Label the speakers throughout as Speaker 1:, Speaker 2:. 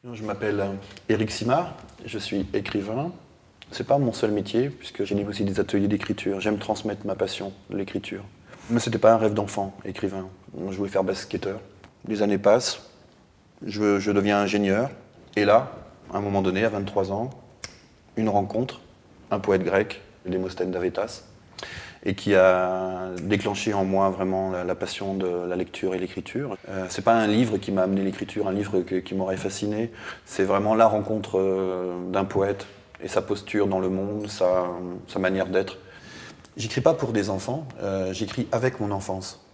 Speaker 1: Je m'appelle Éric Simard, je suis écrivain. C'est pas mon seul métier, puisque j'anime aussi des ateliers d'écriture. J'aime transmettre ma passion de l'écriture. Mais c'était pas un rêve d'enfant, écrivain. Je voulais faire basketteur. Les années passent, je deviens ingénieur. Et là, à un moment donné, à 23 ans, une rencontre, un poète grec, Démosthène d'Avétas, et qui a déclenché en moi vraiment la passion de la lecture et l'écriture. C'est pas un livre qui m'a amené l'écriture, un livre qui m'aurait fasciné. C'est vraiment la rencontre d'un poète et sa posture dans le monde, sa manière d'être. J'écris pas pour des enfants, j'écris avec mon enfance.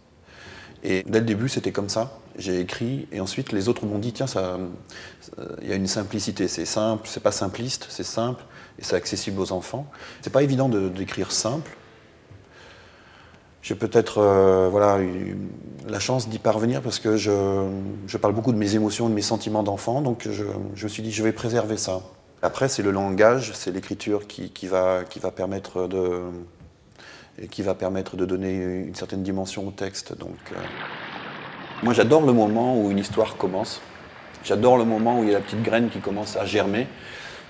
Speaker 1: Et dès le début, c'était comme ça. J'ai écrit, et ensuite les autres m'ont dit, tiens, il y a une simplicité, c'est simple, c'est pas simpliste, c'est simple, et c'est accessible aux enfants. C'est pas évident d'écrire simple. J'ai peut-être eu la chance d'y parvenir parce que je parle beaucoup de mes émotions, de mes sentiments d'enfant, donc je me suis dit je vais préserver ça. Après, c'est le langage, c'est l'écriture qui va permettre de donner une certaine dimension au texte. Donc, moi, j'adore le moment où une histoire commence. J'adore le moment où il y a la petite graine qui commence à germer.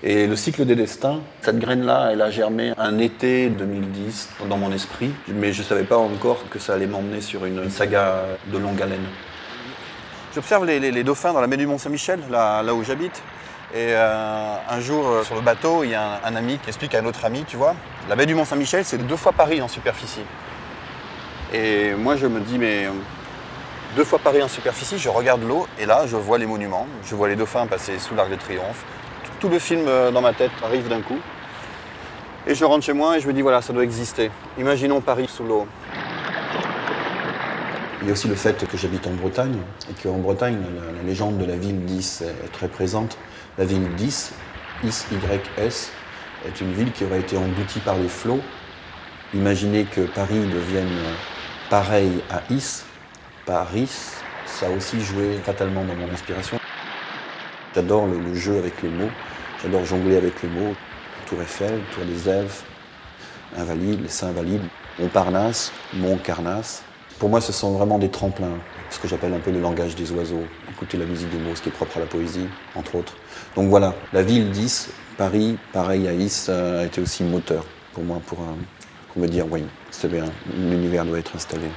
Speaker 1: Et le cycle des destins, cette graine-là, elle a germé un été 2010 dans mon esprit, mais je ne savais pas encore que ça allait m'emmener sur une saga de longue haleine. J'observe les dauphins dans la baie du Mont-Saint-Michel, là où j'habite. Et un jour, sur le bateau, il y a un ami qui explique à un autre ami, tu vois, la baie du Mont-Saint-Michel, c'est 2 fois Paris en superficie. Et moi, je me dis, mais 2 fois Paris en superficie, je regarde l'eau, et là, je vois les monuments, je vois les dauphins passer sous l'Arc de Triomphe. Tout le film dans ma tête arrive d'un coup. Et je rentre chez moi et je me dis, voilà, ça doit exister. Imaginons Paris sous l'eau. Il y a aussi le fait que j'habite en Bretagne, et qu'en Bretagne, la légende de la ville d'Is est très présente. La ville d'Is, Is-Y-S, est une ville qui aurait été engloutie par les flots. Imaginez que Paris devienne pareil à Is, Paris, ça a aussi joué fatalement dans mon inspiration. J'adore le jeu avec les mots, j'adore jongler avec les mots. Tour Eiffel, Tour des Elfes, Invalides, les Saints-Invalides, Montparnasse, Montcarnasse. Pour moi, ce sont vraiment des tremplins, ce que j'appelle un peu le langage des oiseaux. Écouter la musique des mots, ce qui est propre à la poésie, entre autres. Donc voilà, la ville d'Is, Paris, pareil à Is, a été aussi moteur pour moi, pour me dire, oui, c'est bien, l'univers doit être installé.